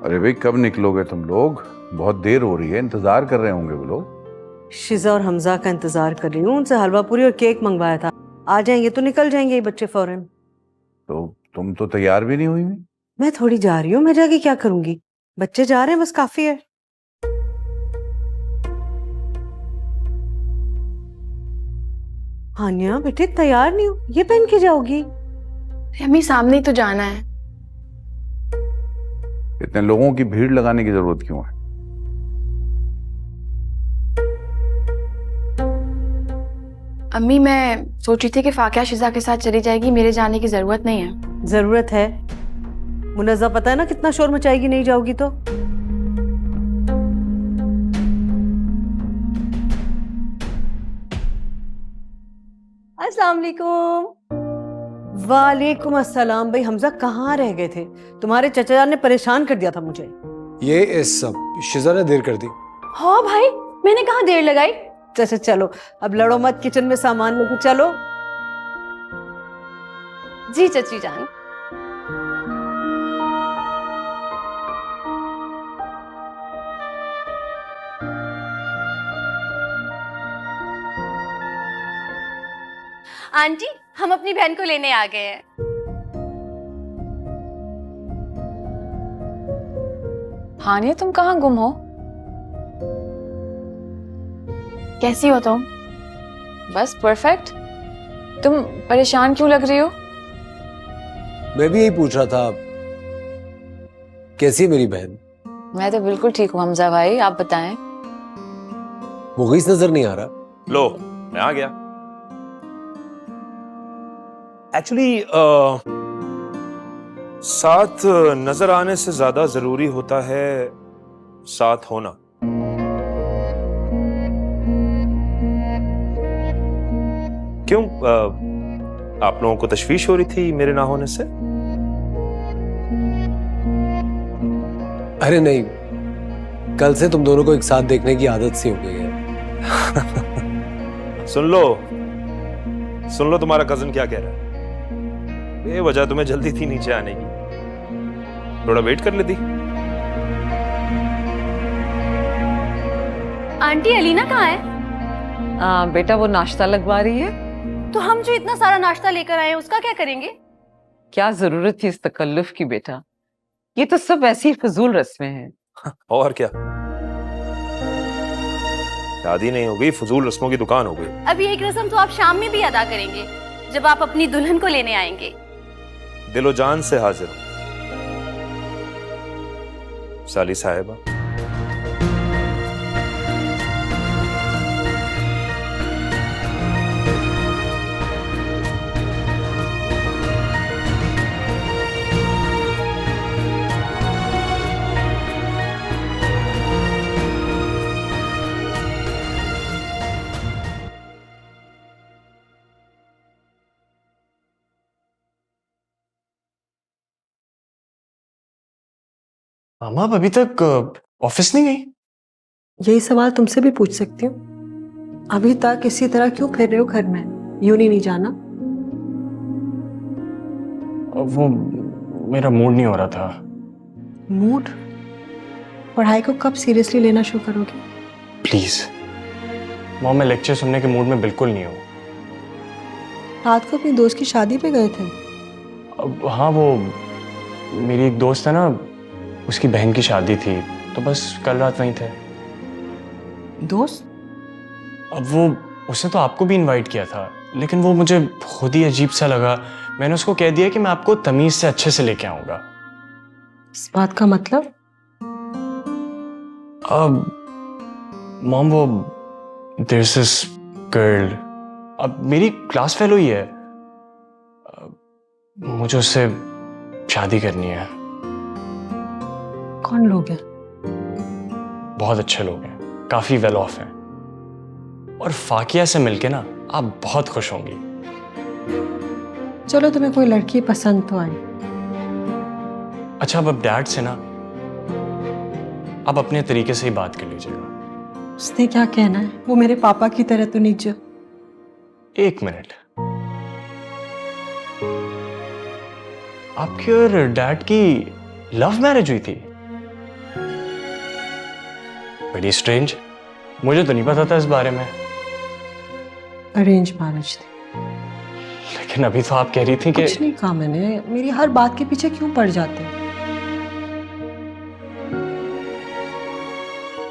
अरे भाई कब निकलोगे तुम लोग? बहुत देर हो रही है, इंतजार कर रहे होंगे वो लोग। शिजा और हमजा का इंतजार कर रही हूँ। उनसे हलवा पूरी और केक मंगवाया था। आ जाएंगे तो निकल जाएंगे ये बच्चे फौरन। तो तुम तो तैयार भी नहीं हुई हुई। मैं थोड़ी जा रही हूँ, मैं जाके क्या करूंगी? बच्चे जा रहे हैं, बस काफी है। हानिया बेटे तैयार नहीं हो, ये पहन के जाओगी? अम्मी सामने ही तो जाना है। इतने लोगों की भीड़ लगाने की जरूरत क्यों है? अम्मी मैं सोच रही थी कि फाकिया शिजा के साथ चली जाएगी, मेरे जाने की जरूरत नहीं है। जरूरत है। मुनज़्ज़ा पता है ना कितना शोर मचाएगी नहीं जाओगी तो। अस्सलाम वालेकुम। वालेकुम अस्सलाम। भाई हमजा कहाँ रह गए थे? तुम्हारे चचा जान ने परेशान कर दिया था मुझे। ये इस शिजा ने देर कर दी। हाँ भाई, मैंने कहाँ देर लगाई। चलो चलो अब लड़ो मत, किचन में सामान लेके चलो। जी चची जान। आंटी हम अपनी बहन को लेने आ गए हैं। हानिया तुम कहाँ गुम हो? कैसी हो तुम? बस परफेक्ट। तुम परेशान क्यों लग रही हो? मैं भी यही पूछ रहा था, कैसी है मेरी बहन? मैं तो बिल्कुल ठीक हूँ हमजा भाई, आप बताएं। मुगीस नजर नहीं आ रहा। लो मैं आ गया। एक्चुअली साथ नजर आने से ज्यादा जरूरी होता है साथ होना। क्यों आप लोगों को तशवीश हो रही थी मेरे ना होने से? अरे नहीं, कल से तुम दोनों को एक साथ देखने की आदत सी हो गई है। सुन लो तुम्हारा कजन क्या कह रहा है। बेवजह तुम्हें जल्दी थी नीचे आने की, थोड़ा वेट कर लेती। आंटी अलीना कहाँ है? बेटा वो नाश्ता लगवा रही है। तो हम जो इतना सारा नाश्ता लेकर आए हैं उसका क्या करेंगे? क्या जरूरत थी इस तकल्लुफ की बेटा? ये तो सब ऐसी ही फजूल रस्में हैं। और क्या, शादी नहीं हो गई, फजूल रस्मों की दुकान हो गई। अभी एक रस्म तो आप शाम में भी अदा करेंगे जब आप अपनी दुल्हन को लेने आएंगे। दिलो जान से हाजिर हूं साली साहिबा। मामा अब अभी तक ऑफिस नहीं गई? यही सवाल तुमसे भी पूछ सकती हूँ। अभी तक इसी तरह क्यों फिर रहे हो घर में? यूं नहीं जाना? वो मेरा मूड नहीं हो रहा था। मूड? पढ़ाई को कब सीरियसली लेना शुरू करोगे? प्लीज मॉम, मैं लेक्चर सुनने के मूड में बिल्कुल नहीं हूँ। रात को अपनी दोस्त की शादी पे गए थे? हाँ, वो मेरी एक दोस्त है ना, उसकी बहन की शादी थी, तो बस कल रात वहीं थे। दोस्त? अब वो उसने तो आपको भी इनवाइट किया था, लेकिन वो मुझे खुद ही अजीब सा लगा। मैंने उसको कह दिया कि मैं आपको तमीज से अच्छे से लेके आऊंगा। इस बात का मतलब? अब मॉम, वो देयर इज दिस गर्ल, अब मेरी क्लास फेलो ही है। मुझे उससे शादी करनी है। कौन लोग हैं? बहुत अच्छे लोग हैं, काफी वेल ऑफ हैं, और फाकिया से मिलके ना आप बहुत खुश होंगी। चलो तुम्हें कोई लड़की पसंद तो आई। अच्छा, अब डैड से ना आप अपने तरीके से ही बात कर लीजिएगा। उसने क्या कहना है? वो मेरे पापा की तरह तो नहीं जो। एक मिनट, आपकी और डैड की लव मैरिज हुई थी? वेरी स्ट्रेंज, मुझे तो नहीं पता था इस बारे में। अरेंज मैरिज थी। लेकिन अभी तो आप कह रही थी कि कुछ नहीं कहा मैंने, मेरी हर बात के पीछे क्यों पड़ जाते हैं?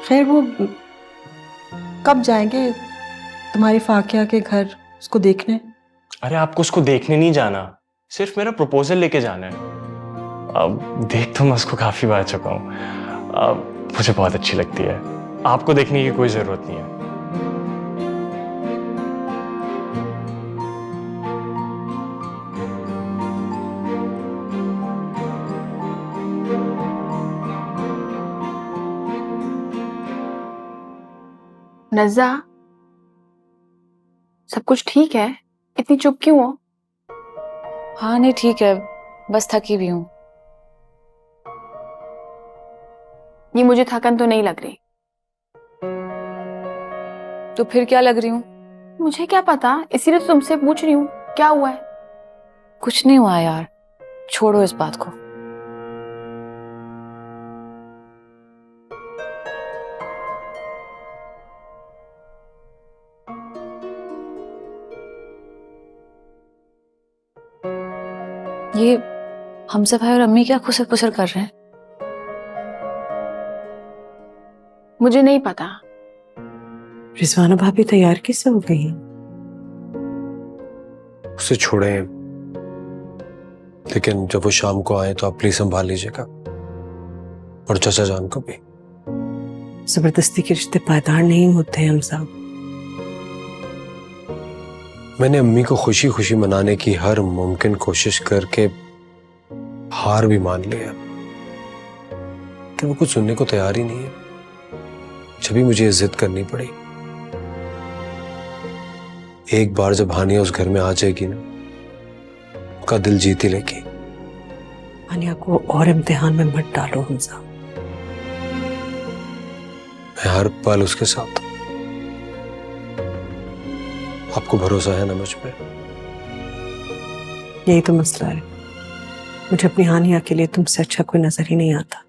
खैर वो कब जाएंगे तुम्हारी फाकिया के घर उसको देखने? अरे आपको उसको देखने नहीं जाना, सिर्फ मेरा प्रपोजल लेके जाना है। अब देख तो मैं उसको काफी बार चुका हूँ, अब मुझे बहुत अच्छी लगती है, आपको देखने की कोई जरूरत नहीं है। नज़्ज़ा, सब कुछ ठीक है? इतनी चुप क्यों हो? हाँ नहीं ठीक है, बस थकी भी हूँ। ये मुझे थकन तो नहीं लग रही। तो फिर क्या लग रही हूँ? मुझे क्या पता, इसीलिए तो तुमसे पूछ रही हूँ क्या हुआ है। कुछ नहीं हुआ यार, छोड़ो इस बात को। ये हमसे भाई और अम्मी क्या खुसर पुसर कर रहे हैं? मुझे नहीं पता। रिजवाना भाभी तैयार किससे हो गई? उसे छोड़े, लेकिन जब वो शाम को आए तो आप प्लीज संभाल लीजिएगा, और चाचा जान को भी। जबरदस्ती के रिश्ते पायदार नहीं होते हैं हम साहब। मैंने अम्मी को खुशी खुशी मनाने की हर मुमकिन कोशिश करके हार भी मान लिया, कि वो कुछ सुनने को तैयार ही नहीं है। जब भी मुझे जिद करनी पड़ी, एक बार जब हानिया उस घर में आ जाएगी ना, उसका दिल जीत ही लेगी। हानिया को और इम्तिहान में मत डालो हम साहब। मैं हर पल उसके साथ हूं। आपको भरोसा है ना मुझ पे? यही तो मसला है, मुझे अपनी हानिया के लिए तुमसे अच्छा कोई नजर ही नहीं आता।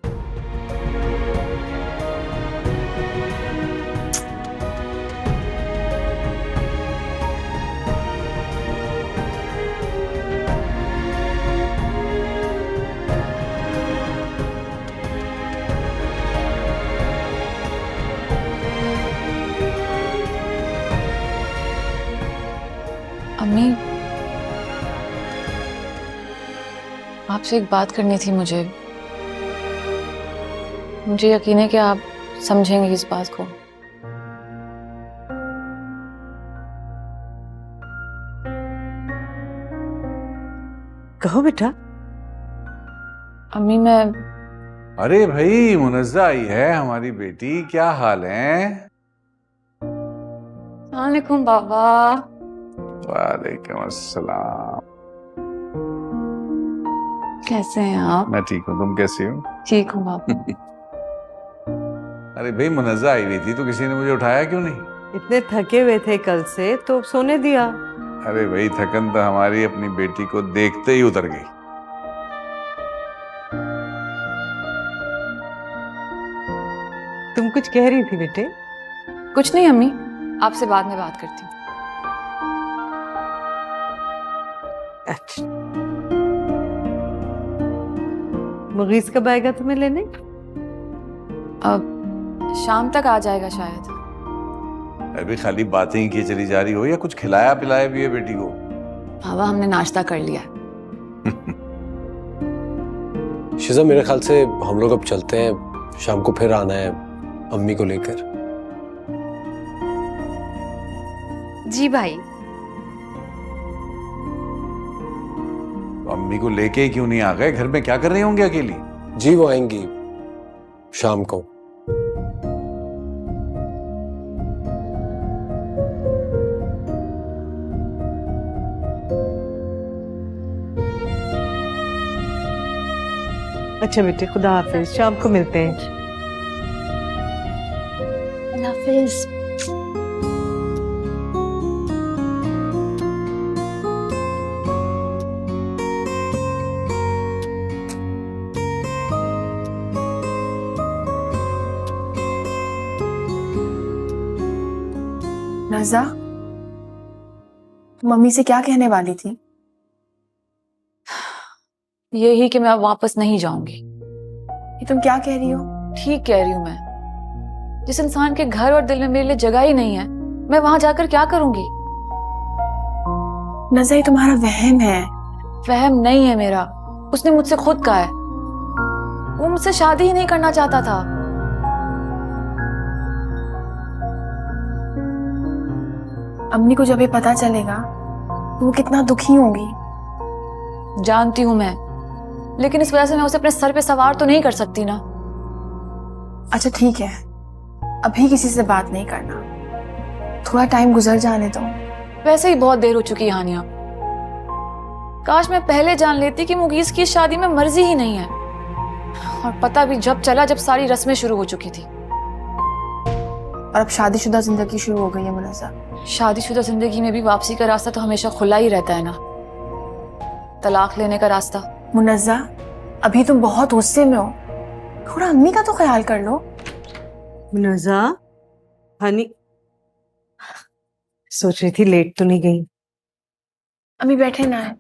अम्मी, आपसे एक बात करनी थी मुझे। मुझे यकीन है कि आप समझेंगे इस बात को। कहो बेटा। अम्मी मैं अरे भाई, मुनज़्ज़ा आई है हमारी बेटी, क्या हाल है? वालेकुम बाबा। वालेकुम अस्सलाम। कैसे हैं आप? मैं ठीक हूँ, तुम कैसी हो? ठीक हूँ बाबा। अरे भाई, मुनज़्ज़ा आई हुई थी तो किसी ने मुझे उठाया क्यों नहीं? इतने थके हुए थे कल से तो सोने दिया। अरे भाई, थकन तो हमारी अपनी बेटी को देखते ही उतर गई। तुम कुछ कह रही थी बेटे? कुछ नहीं अम्मी, आपसे बाद में बात करती हूँ। अच्छा, मुगीस कब आएगा तुम्हें लेने? अब शाम तक आ जाएगा शायद। अभी खाली बातें ही की चली जा रही हो या कुछ खिलाया पिलाया भी है बेटी को? बाबा हमने नाश्ता कर लिया। शिजा, मेरे ख्याल से हम लोग अब चलते हैं, शाम को फिर आना है अम्मी को लेकर। जी भाई। अम्मी को लेके क्यों नहीं आ गए? घर में क्या कर रही होंगी अकेली? जी वो आएंगी शाम को। अच्छा बेटे, खुदा हाफिज, शाम को मिलते हैं। अल्लाह हाफिज। मुनज़्ज़ा, मम्मी से क्या कहने वाली थी? यही कि मैं अब वापस नहीं जाऊंगी। ये तुम क्या कह रही हो? ठीक कह रही हूँ मैं। जिस इंसान के घर और दिल में मेरे लिए जगह ही नहीं है, मैं वहां जाकर क्या करूंगी? नज़्ज़ा, ये तुम्हारा वहम है। वहम नहीं है मेरा, उसने मुझसे खुद कहा है। वो मुझसे शादी ही नहीं करना चाहता था। अम्मी को जब ये पता चलेगा तो वो कितना दुखी होंगी। जानती हूं मैं, लेकिन इस वजह से मैं उसे अपने सर पे सवार तो नहीं कर सकती ना। अच्छा ठीक है, अभी किसी से बात नहीं करना, थोड़ा टाइम गुजर जाने दो। वैसे ही बहुत देर हो चुकी है हानिया। काश मैं पहले जान लेती कि मुगीस की इस शादी में मर्जी ही नहीं है। और पता भी जब चला जब सारी रस्में शुरू हो चुकी थी। और अब शादीशुदा जिंदगी शुरू हो गई है मुनज़्ज़ा। शादीशुदा जिंदगी में भी वापसी का रास्ता तो हमेशा खुला ही रहता है ना। तलाक लेने का रास्ता। मुनज़्ज़ा, अभी तुम बहुत गुस्से में हो, थोड़ा अम्मी का तो ख्याल कर लो। मुनज़्ज़ा, हनी, सोच रही थी लेट तो नहीं गई? अम्मी बैठे ना है।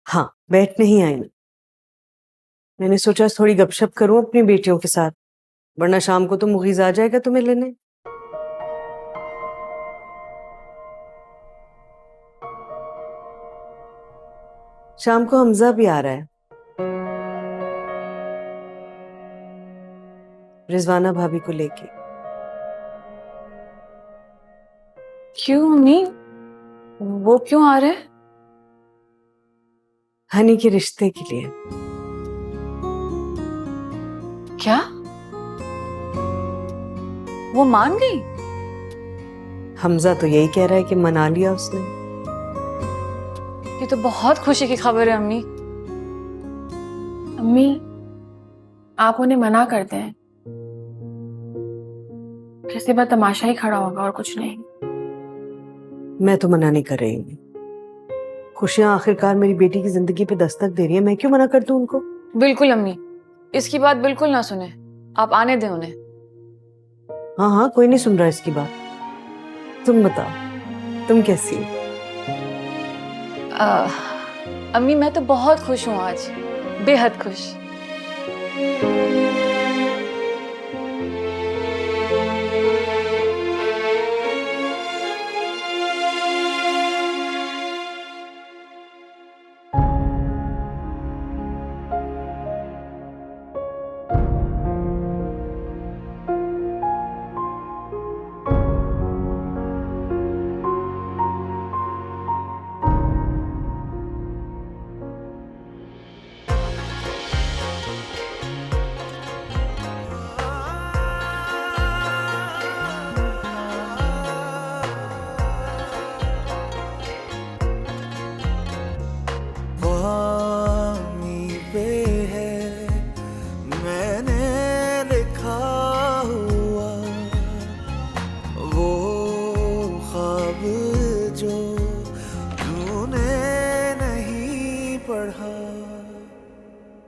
हाँ, बैठने ही आई मैं। मैंने सोचा थोड़ी गपशप करूं अपनी बेटियों के साथ, वरना शाम को तो मुगीज आ जाएगा तुम्हें लेने। शाम को हमजा भी आ रहा है, रिजवाना भाभी को लेके। क्यों अम्मी, वो क्यों आ रहे हैं? हनी के रिश्ते के लिए। क्या वो मान गई? हमजा तो यही कह रहा है कि मना लिया उसने। ये तो बहुत खुशी की खबर है अम्मी। अम्मी, आप उन्हें मना करते हैं, किसी बार तमाशा ही खड़ा होगा और कुछ नहीं। मैं तो मना नहीं कर रही हूँ। खुशियां आखिरकार मेरी बेटी की जिंदगी पे दस्तक दे रही है, मैं क्यों मना कर दूं उनको? बिल्कुल अम्मी, इसकी बात बिल्कुल ना सुने, आप आने दें उन्हें। हाँ हाँ, कोई नहीं सुन रहा इसकी बात। तुम बताओ, तुम कैसी हो? अम्मी मैं तो बहुत खुश हूँ आज, बेहद खुश।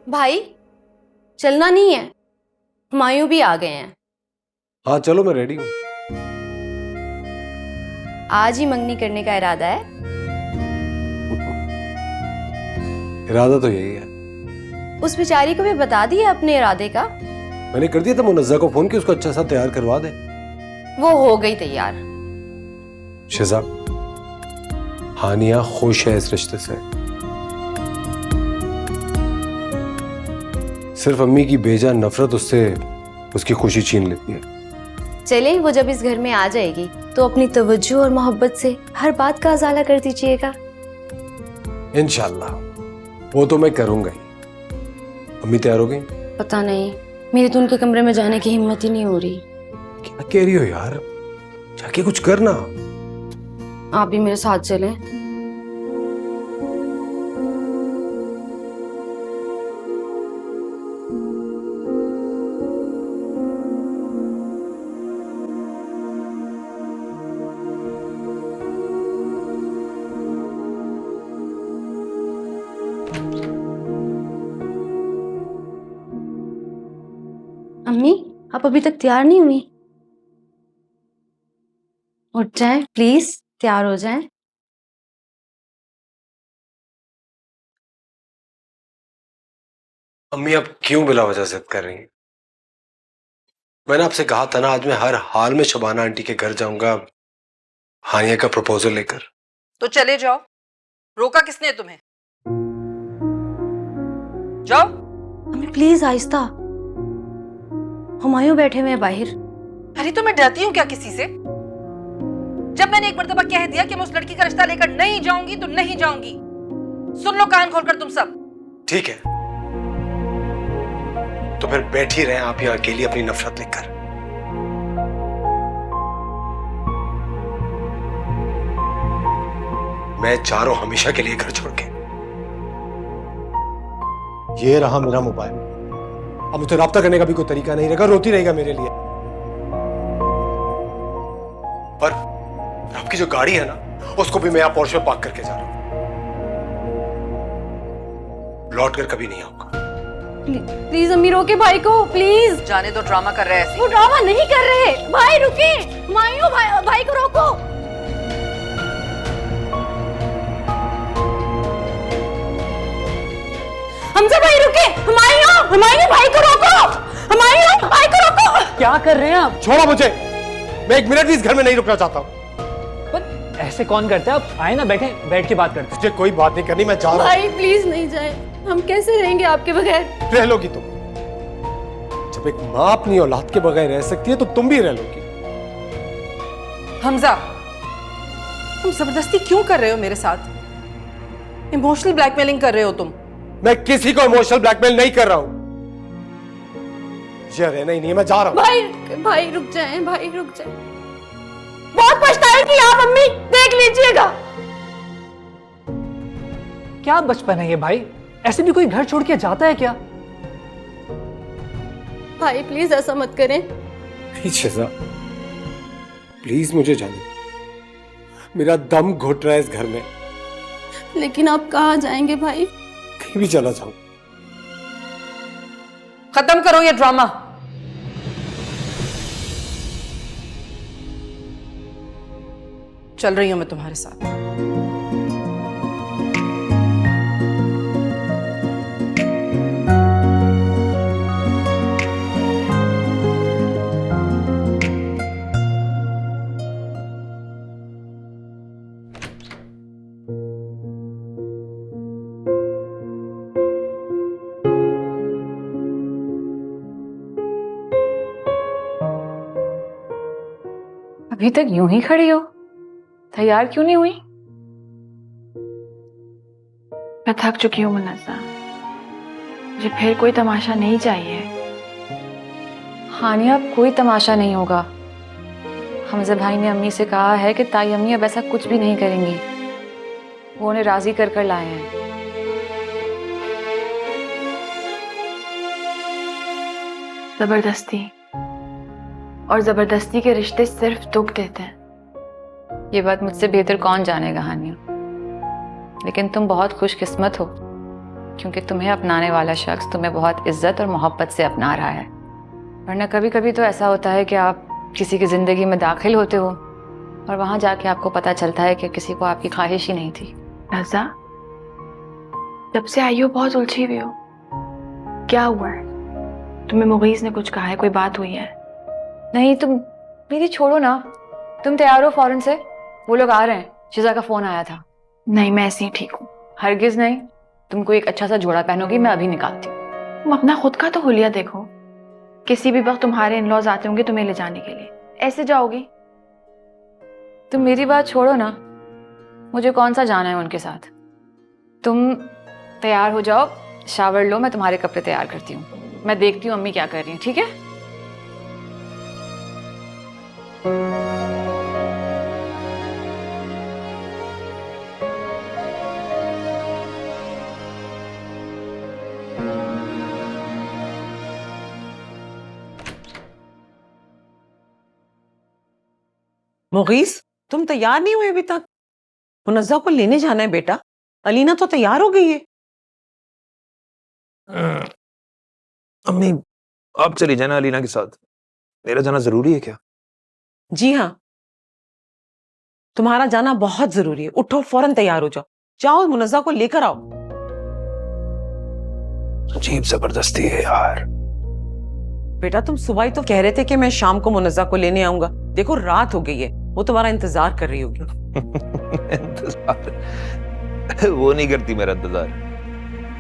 भाई चलना नहीं है, हुमायूं भी आ गए हैं। हाँ चलो, मैं रेडी हूँ। आज ही मंगनी करने का इरादा है? इरादा तो यही है। उस बेचारी को भी बता दिया अपने इरादे का? मैंने कर दिया था मुनज़्ज़ा को फोन कि उसको अच्छा सा तैयार करवा दे। वो हो गई तैयार। शिजा, हानिया खुश है इस रिश्ते से। सिर्फ अम्मी की बेजा नफरत उससे उसकी खुशी छीन लेती है। चले, वो जब इस घर में आ जाएगी तो अपनी तवज्जो और मोहब्बत से हर बात का उजाला कर दीजिएगा। इंशाल्लाह, वो तो मैं करूंगा ही। अम्मी तैयार हो गई? पता नहीं, मेरी तो उनके कमरे में जाने की हिम्मत ही नहीं हो रही। क्या कह रही हो यार, जाके कुछ करना। आप भी मेरे साथ चलें। अम्मी, आप अभी तक तैयार नहीं हुई? उठ जाएं प्लीज, तैयार हो जाएं। अम्मी अब क्यों बिला वजह जिद कर रही हैं? मैंने आपसे कहा था ना, आज मैं हर हाल में शबाना आंटी के घर जाऊंगा हानिया का प्रपोजल लेकर। तो चले जाओ, रोका किसने तुम्हें? जाओ। अम्मी प्लीज आहिस्ता, हुमायूं बैठे हुए हैं बाहर। अरे तो मैं डरती हूँ क्या किसी से? जब मैंने एक मर्तबा कह दिया कि मैं उस लड़की का रिश्ता लेकर नहीं जाऊंगी तो नहीं जाऊंगी। सुन लो कान खोलकर तुम सब। ठीक है, तो फिर बैठी रहे आप यहाँ अकेली अपनी नफरत लेकर। मैं जा रहा हूं हमेशा के लिए घर छोड़ के। ये रहा मेरा मोबाइल, अब मुझे राब्ता करने का भी कोई तरीका नहीं रहेगा, रोती रहेगा मेरे लिए। पर आपकी जो गाड़ी है ना, उसको भी मैं यहाँ पोर्श में पार्क करके जा रहा हूं। लौट कर कभी नहीं आऊंगा। प्लीज अम्मी रोके भाई को, प्लीज। जाने दो, ड्रामा कर रहे हैं ऐसे। वो ड्रामा नहीं कर रहे भाई, रुके। हुमायूं भाई को रोको। हमजा भाई रुके। हुमायूं भाई को रोको। हुमायूं भाई को रोको। क्या कर रहे हैं आप? छोड़ो मुझे, मैं एक मिनट भी इस घर में नहीं रुकना चाहता हूँ। पर ऐसे कौन करता है? आप आए ना, बैठ के बात करते हैं। मुझे कोई बात नहीं करनी, मैं जा रहा हूँ। भाई प्लीज नहीं जाए, हम कैसे रहेंगे आपके बगैर? रह लोगी तुम। जब एक माँ अपनी औलाद के बगैर रह सकती है तो तुम भी रह लोगी। हमजा, तुम जबरदस्ती क्यों कर रहे हो मेरे साथ? इमोशनल ब्लैकमेलिंग कर रहे हो तुम। मैं किसी को इमोशनल ब्लैकमेल नहीं कर रहा हूं। ये रहना ही नहीं है, मैं जा रहा हूं। भाई रुक जाएं, भाई रुक जाएं। बहुत पछताएंगी आप अम्मी, देख लीजिएगा। क्या बचपन है ये भाई? ऐसे भी कोई घर छोड़ के जाता है क्या? भाई प्लीज ऐसा मत करें। प्लीज शज़ा, प्लीज मुझे जाने दो। मेरा दम घुट रहा है इस घर में। लेकिन आप कहाँ जाएंगे भाई? कहीं भी चला जाऊं। खत्म करो ये ड्रामा। चल रही हूं मैं तुम्हारे साथ। अभी तक यूं ही खड़ी हो, तैयार क्यों नहीं हुई? मैं थक चुकी हूँ मुन्नज़्ज़ा, मुझे फिर कोई तमाशा नहीं चाहिए। हानिया, अब कोई तमाशा नहीं होगा। हमजा भाई ने अम्मी से कहा है कि ताई अम्मी अब ऐसा कुछ भी नहीं करेंगी। वो उन्हें राजी कर कर लाए हैं। जबरदस्ती और जबरदस्ती के रिश्ते सिर्फ दुख देते हैं। ये बात मुझसे बेहतर कौन जानेगा हानिया, लेकिन तुम बहुत खुशकिस्मत हो क्योंकि तुम्हें अपनाने वाला शख्स तुम्हें बहुत इज्जत और मोहब्बत से अपना रहा है। वरना कभी कभी तो ऐसा होता है कि आप किसी की ज़िंदगी में दाखिल होते हो और वहाँ जाके आपको पता चलता है कि किसी को आपकी ख्वाहिश ही नहीं थी। रज़ा, जब से आई हो बहुत उलझी हुई हो। क्या हुआ है? तुम्हें मुगीज़ ने कुछ कहा है? कोई बात हुई है? नहीं, तुम मेरी छोड़ो ना। तुम तैयार हो फौरन से, वो लोग आ रहे हैं। शिजा का फोन आया था। नहीं, मैं ऐसे ही ठीक हूँ। हरगिज नहीं, तुमको एक अच्छा सा जोड़ा पहनोगी, मैं अभी निकालती हूँ। तुम अपना खुद का तो हुलिया देखो। किसी भी वक्त तुम्हारे इन-लॉज आते होंगे तुम्हें ले जाने के लिए, ऐसे जाओगी? तुम मेरी बात छोड़ो ना, मुझे कौन सा जाना है उनके साथ। तुम तैयार हो जाओ, शावर लो, मैं तुम्हारे कपड़े तैयार करती हूँ। मैं देखती हूँ अम्मी क्या कर रही हैं, ठीक है? मुगीस, तुम तैयार नहीं हुए अभी तक? मुनज़्ज़ा को लेने जाना है बेटा। अलीना तो तैयार हो गई है। अम्मी, आप चली जाना अलीना के साथ। मेरा जाना जरूरी है क्या? जी हाँ, तुम्हारा जाना बहुत जरूरी है। उठो, फौरन तैयार हो जाओ। जाओ, मुनज़्ज़ा को लेकर आओ। अजीब जबरदस्ती है यार। बेटा, तुम सुबह ही तो कह रहे थे कि मैं शाम को मुनज़्ज़ा को लेने आऊंगा। देखो रात हो गई है, वो तुम्हारा इंतजार कर रही होगी। इंतजार? वो नहीं करती मेरा इंतजार,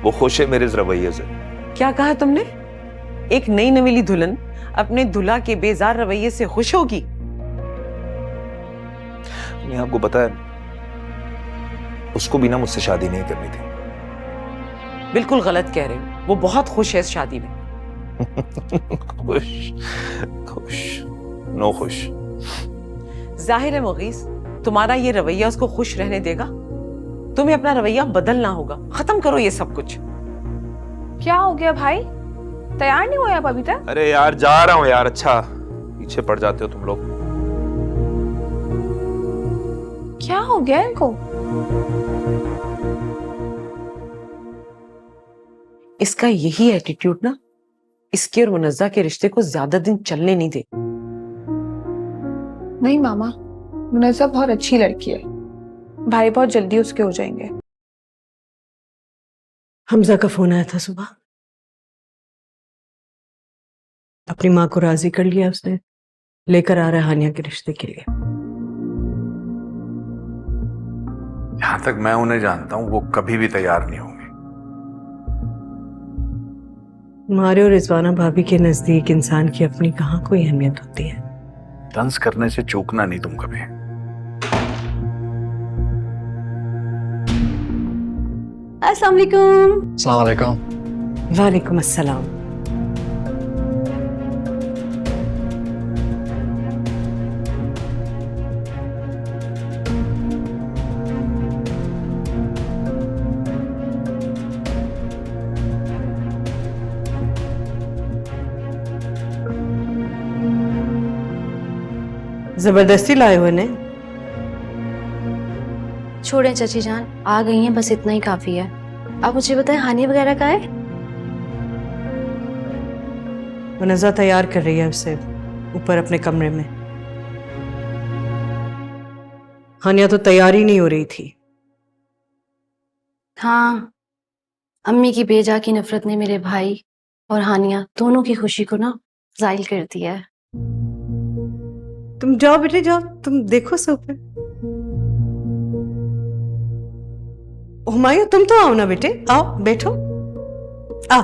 वो खुश है मेरे इस रवैये से। क्या कहा तुमने? एक नई नवेली दुल्हन अपने दूल्हा के बेजार रवैये से खुश होगी? नहीं, आपको पता है उसको भी ना मुझसे शादी नहीं करनी थी। बिल्कुल गलत कह रहे हो, वो बहुत खुश है इस शादी में। खुश खुश नो खुश। जाहिर है मुगीस, तुम्हारा ये रवैया उसको खुश रहने देगा? तुम्हें अपना रवैया बदलना होगा। खत्म करो ये सब कुछ। क्या हो गया भाई? तैयार नहीं हुए आप अभी तक? अरे यार जा रहा हूँ यार। अच्छा पीछे पड़ जाते हो तुम लोग। क्या हो गया इनको? इसका यही एटीट्यूड ना इसके और मुनज़्ज़ा के रिश्ते को ज्यादा दिन चलने नहीं दे। नहीं मामा, मुनज़्ज़ा बहुत अच्छी लड़की है, भाई बहुत जल्दी उसके हो जाएंगे। हमजा का फोन आया था सुबह। अपनी माँ को राजी कर लिया उसने, लेकर आ रहा है हानिया के रिश्ते के लिए। जहां तक मैं उन्हें जानता हूं वो कभी भी तैयार नहीं होंगे। मारे और रिजवाना भाभी के नजदीक इंसान की अपनी कहाँ कोई अहमियत होती है। तंज करने से चूकना नहीं तुम कभी। अस्सलाम वालेकुम। अस्सलाम वालेकुम। वालेकुम अस्सलाम। जबरदस्ती लाए हुए ने? छोड़ें चाची जान, आ गई हैं, बस इतना ही काफी है। आप मुझे बताएं हानिया वगैरह का है? मुनज़्ज़ा तैयार कर रही है उसे ऊपर अपने कमरे में। हानिया तो तैयार ही नहीं हो रही थी। हाँ, अम्मी की बेजा की नफरत ने मेरे भाई और हानिया दोनों की खुशी को ना ज़ाइल कर दिया है। तुम जाओ बेटे जाओ, तुम देखो सोफे। हुमायूं तुम तो आओ ना बेटे, आओ बैठो, आओ।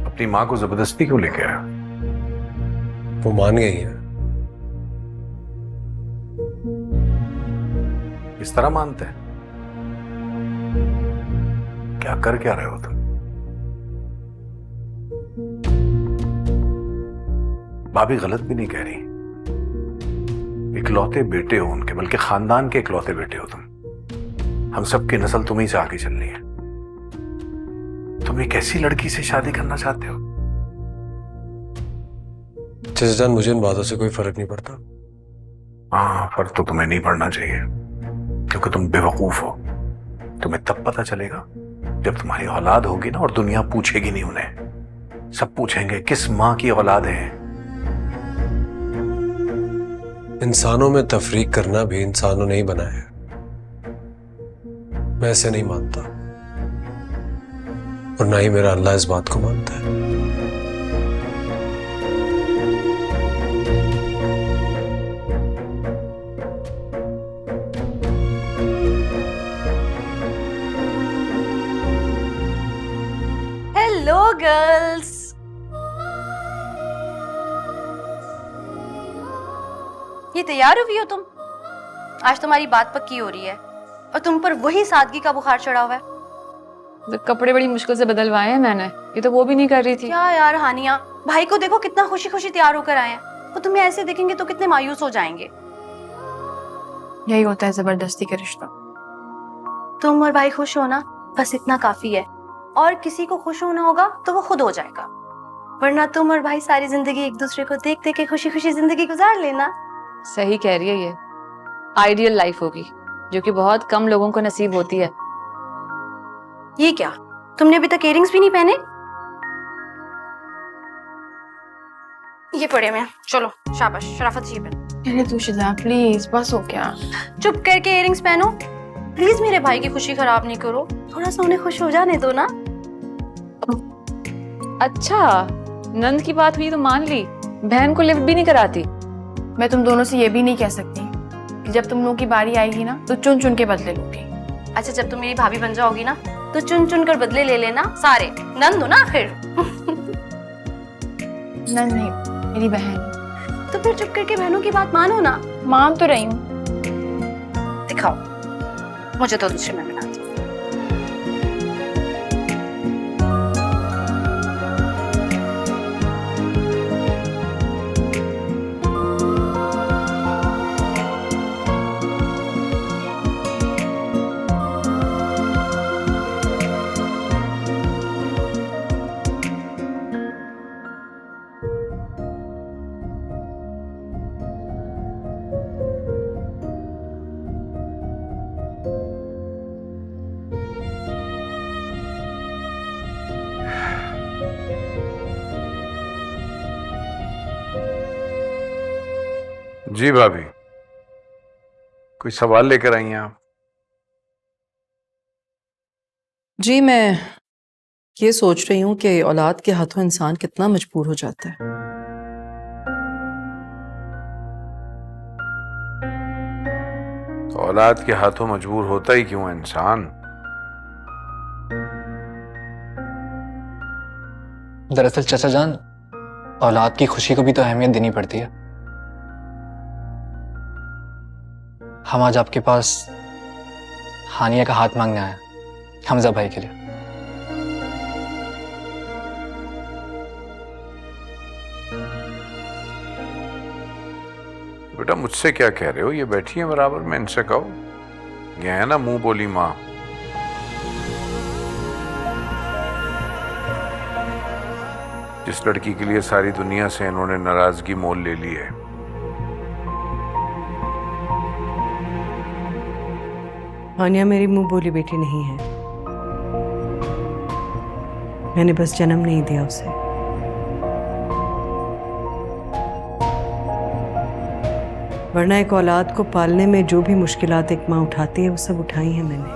अपनी माँ को जबरदस्ती क्यों लेके आया? वो मान गई है। इस तरह मानते हैं? क्या कर क्या रहे हो तुम? भाभी गलत भी नहीं कह रही। इकलौते बेटे हो उनके, बल्कि खानदान के इकलौते बेटे हो तुम। हम सबकी नस्ल तुम्ही से आगे चलनी है। तुम एक ऐसी लड़की से शादी करना चाहते हो? चाचा जान, मुझे इन बातों से कोई फर्क नहीं पड़ता। हाँ, फर्क तो तुम्हें नहीं पड़ना चाहिए, क्योंकि तुम बेवकूफ हो। तुम्हें तब पता चलेगा जब तुम्हारी औलाद होगी ना, और दुनिया पूछेगी नहीं उन्हें। सब पूछेंगे किस माँ की औलाद है। इंसानों में तफरीक करना भी इंसानों ने ही बनाया है। मैं ऐसे नहीं मानता, और ना ही मेरा अल्लाह इस बात को मानता है। Hello girls. ये तैयार हुई हो तुम? आज तुम्हारी बात पक्की हो रही है और तुम पर वही सादगी का बुखार चढ़ा हुआ है। तो कपड़े बड़ी मुश्किल से बदलवाए हैं मैंने, ये तो वो भी नहीं कर रही थी। क्या यार हानिया, भाई को देखो कितना खुशी खुशी तैयार होकर आए हैं। वो तुम्हें ऐसे देखेंगे तो कितने मायूस हो जाएंगे। यही होता है जबरदस्ती के रिश्ता। तुम और भाई खुश हो ना, बस इतना काफी है। और किसी को खुश होना होगा तो वो खुद हो जाएगा, वरना तुम और भाई सारी जिंदगी एक दूसरे को देख देख के खुशी खुशी जिंदगी गुजार लेना। सही कह रही है, ये आइडियल लाइफ होगी जो कि बहुत कम लोगों को नसीब होती है। ये क्या, तुमने अभी तक इयरिंग्स भी नहीं पहने? ये पड़े मैं, चलो शाबाश, शराफत से ये पहनो। अरे तुशिदा प्लीज बस हो क्या। चुप करके इयरिंग्स पहनो प्लीज, मेरे भाई की खुशी खराब नहीं करो, थोड़ा सा उन्हें खुश हो जाने दो ना। अच्छा, नंद की बात हुई तो मान ली, बहन को लिफ्ट भी नहीं कराती। मैं तुम दोनों से ये भी नहीं कह सकती कि जब तुम लोगों की बारी आएगी ना तो चुन चुन के बदले लोगी। अच्छा, जब तुम मेरी भाभी बन जाओगी ना तो चुन चुन कर बदले ले लेना सारे, नंद हो ना आखिर। नहीं, मेरी बहन। तो फिर चुप करके बहनों की बात मानो ना। मान तो रही हूँ। दिखाओ मुझे तो दूसरे में मिला दो। जी भाभी, कोई सवाल लेकर आई हैं आप? जी, मैं ये सोच रही हूँ कि औलाद के हाथों इंसान कितना मजबूर हो जाता है। तो औलाद के हाथों मजबूर होता ही क्यों है इंसान? दरअसल चाचा जान, औलाद की खुशी को भी तो अहमियत देनी पड़ती है। हम आज आपके पास हानिया का हाथ मांगने आए, हमजा भाई के लिए। बेटा मुझसे क्या कह रहे हो? ये बैठी है बराबर में, इनसे कहो। ये है ना मुंह बोली माँ। जिस लड़की के लिए सारी दुनिया से इन्होंने नाराजगी मोल ले ली है। हानिया मेरी मुंह बोली बेटी नहीं है, मैंने बस जन्म नहीं दिया उसे। वरना एक औलाद को पालने में जो भी मुश्किलात एक माँ उठाती है वो सब उठाई है मैंने।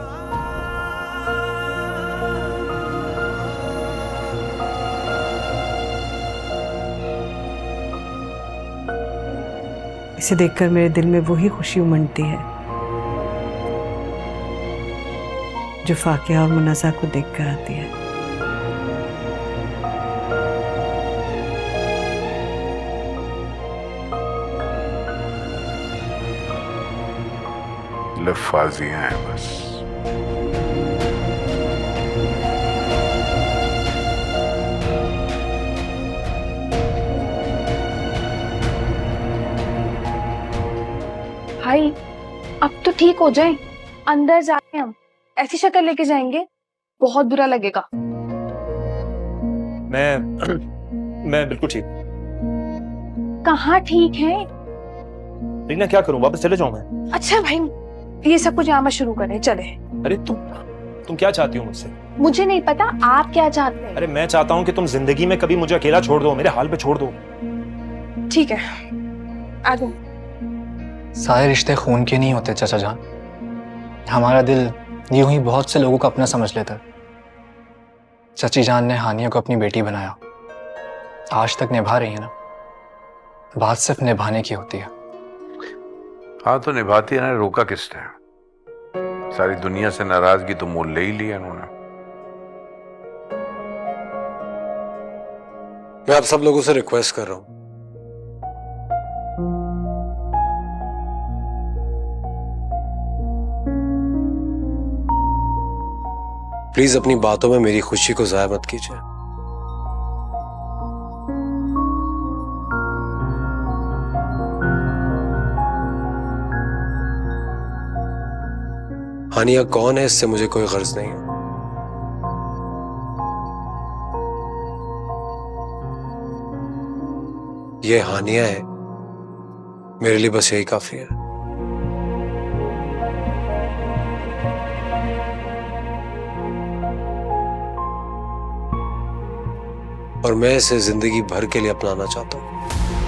इसे देखकर मेरे दिल में वही खुशी उमड़ती है जो फाकिया और मुन्नज़ा को देखकर आती है। लफ्ज़ियां हैं बस। भाई अब तो ठीक हो जाए, अंदर जाए। हम ऐसी शक्ल लेके जाएंगे बहुत बुरा लगेगा। मैं बिल्कुल ठीक। कहाँ ठीक है? रीना क्या करूं, वापस चले जाऊं मैं? अच्छा भाई, ये सब कुछ यहाँ मत शुरू करें, चले। अरे तुम क्या चाहती हो मुझसे? मुझे नहीं पता आप क्या चाहते हैं। अरे मैं चाहता हूं कि तुम जिंदगी में कभी मुझे अकेला छोड़ दो, मेरे हाल पे छोड़ दो। ठीक है, आ जाओ। सारे रिश्ते खून के नहीं होते चाचा जान। हमारा दिल यूं ही बहुत से लोगों को अपना समझ लेता है। चाची जान ने हानिया को अपनी बेटी बनाया, आज तक निभा रही है ना। बात सिर्फ निभाने की होती है। हाँ तो निभाती है ना, रोका किसने? सारी दुनिया से नाराजगी तो मोल ले ही लिया इन्होंने। मैं आप सब लोगों से रिक्वेस्ट कर रहा हूं, प्लीज अपनी बातों में मेरी खुशी को जाया मत कीजिए। हानिया कौन है इससे मुझे कोई गर्ज नहीं है। ये हानिया है, मेरे लिए बस यही काफी है। और मैं इसे जिंदगी भर के लिए अपनाना चाहता हूं।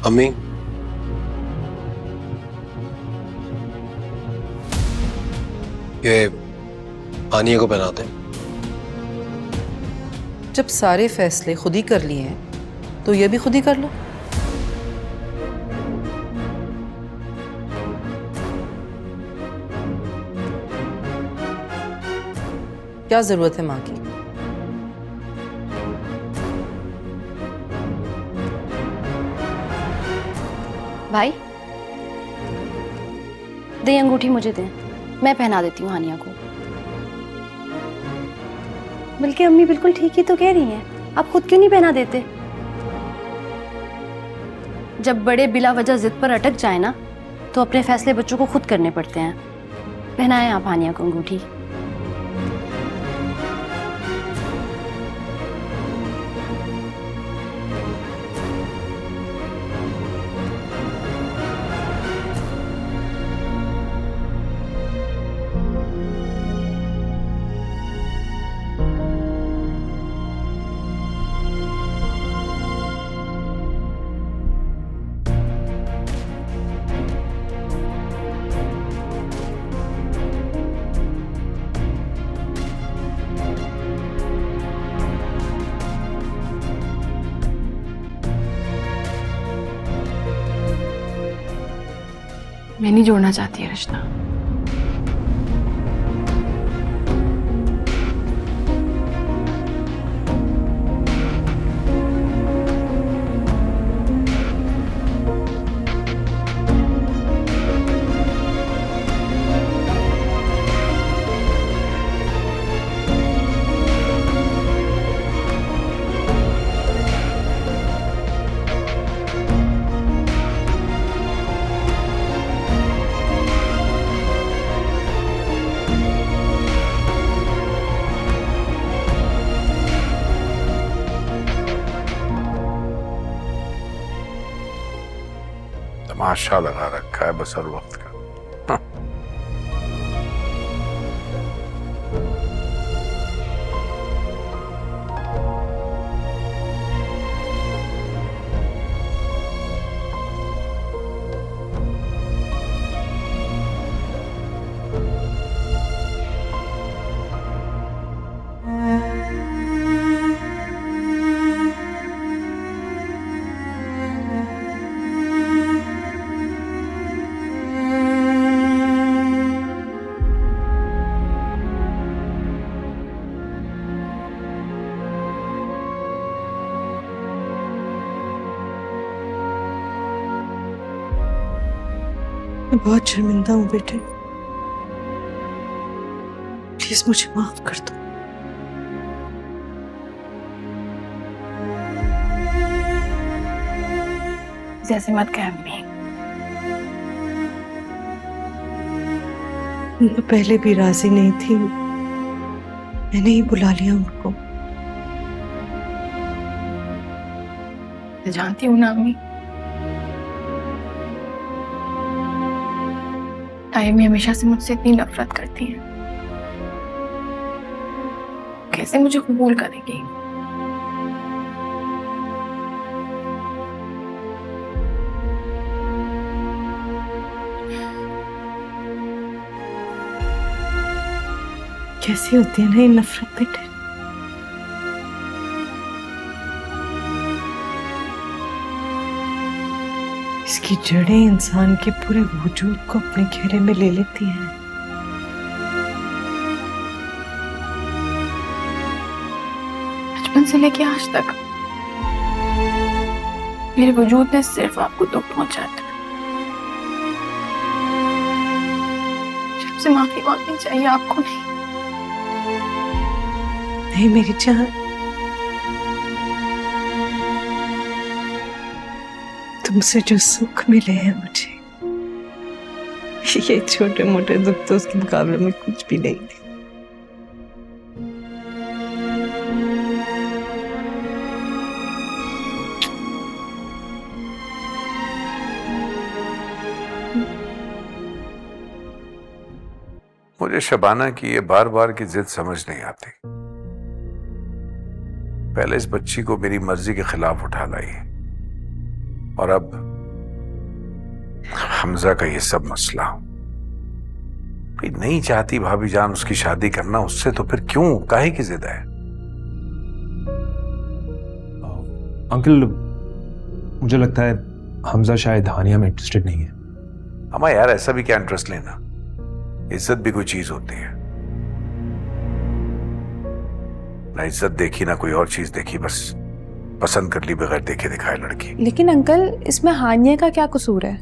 अम्मी, ये आनिया को पहनाते हैं। जब सारे फैसले खुद ही कर लिए हैं तो ये भी खुद ही कर लो। क्या जरूरत है माँ की? भाई दे अंगूठी मुझे दे, मैं पहना देती हूँ हानिया को। बल्कि अम्मी बिल्कुल ठीक ही तो कह रही हैं, आप खुद क्यों नहीं पहना देते? जब बड़े बिला वजह जिद पर अटक जाए ना तो अपने फैसले बच्चों को खुद करने पड़ते हैं। पहनाएं आप हानिया को अंगूठी। मैं नहीं जोड़ना चाहती है रिश्ता। तमाशा लगा रखा है बस हर वक्त का। हाँ। मैं बहुत शर्मिंदा हूँ बेटे, प्लीज मुझे माफ कर दो। जैसे मत कह अम्मी। मैं तो पहले भी राजी नहीं थी, मैंने ही बुला लिया उनको। मैं जानती हूँ ना अम्मी, तायमी हमेशा से मुझसे इतनी नफरत करती है, कैसे मुझे कबूल करेगी? कैसी होती है ना ये नफरत बेटे? इसकी जड़ें इंसान के पूरे वजूद को अपने घेरे में ले लेती हैं। बचपन से लेके आज तक मेरे वजूद ने सिर्फ आपको दुख पहुंचाया था। जब से माफी मांगनी चाहिए आपको नहीं मेरी जान, तुमसे जो सुख मिले हैं मुझे, ये छोटे मोटे दुख तो उसके मुकाबले में कुछ भी नहीं थे। मुझे शबाना की ये बार बार की जिद समझ नहीं आती। पहले इस बच्ची को मेरी मर्जी के खिलाफ उठा लाई और अब हमजा का ये सब मसला, भाई नहीं चाहती भाभी जान उसकी शादी करना, उससे तो फिर क्यों, काहे की जिद है? अंकल मुझे लगता है हमजा शायद हानिया में इंटरेस्टेड नहीं है। अम्मा यार ऐसा भी क्या इंटरेस्ट लेना, इज्जत भी कोई चीज होती है ना, इज्जत देखी ना कोई और चीज देखी, बस पसंद कर ली बगैर देखे दिखाए लड़की। लेकिन अंकल इसमें हानिया का क्या कसूर है?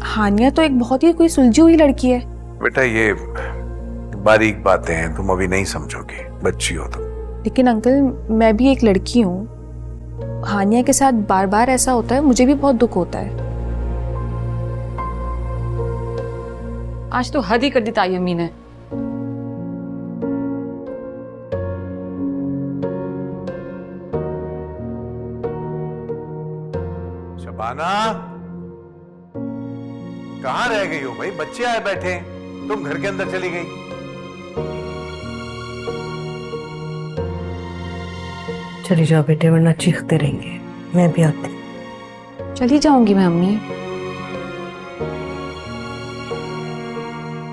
हानिया तो एक बहुत ही कोई सुलझी हुई लड़की है। बेटा ये बारीक बातें हैं, तुम अभी नहीं समझोगी, बच्ची हो तुम। लेकिन अंकल मैं भी एक लड़की हूँ, हानिया के साथ बार बार ऐसा होता है, मुझे भी बहुत दुख होता है। आज तो हद ही कर दी ताई अम्मी ने। शबाना कहाँ रह गई हो भाई? बच्चे आए बैठे हैं, तुम घर के अंदर चली गई। चली जाओ बेटे, वरना चीखते रहेंगे। मैं भी आती। चली जाऊंगी मैं अम्मी,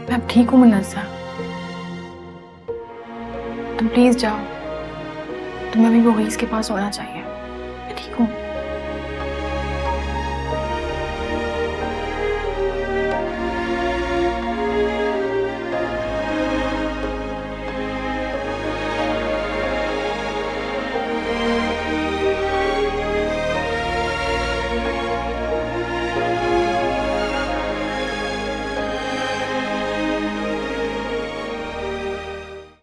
मैं अब ठीक हूँ मुन्नज़ा, तुम प्लीज जाओ, तुम्हें भी मुगीज़ के पास होना चाहिए।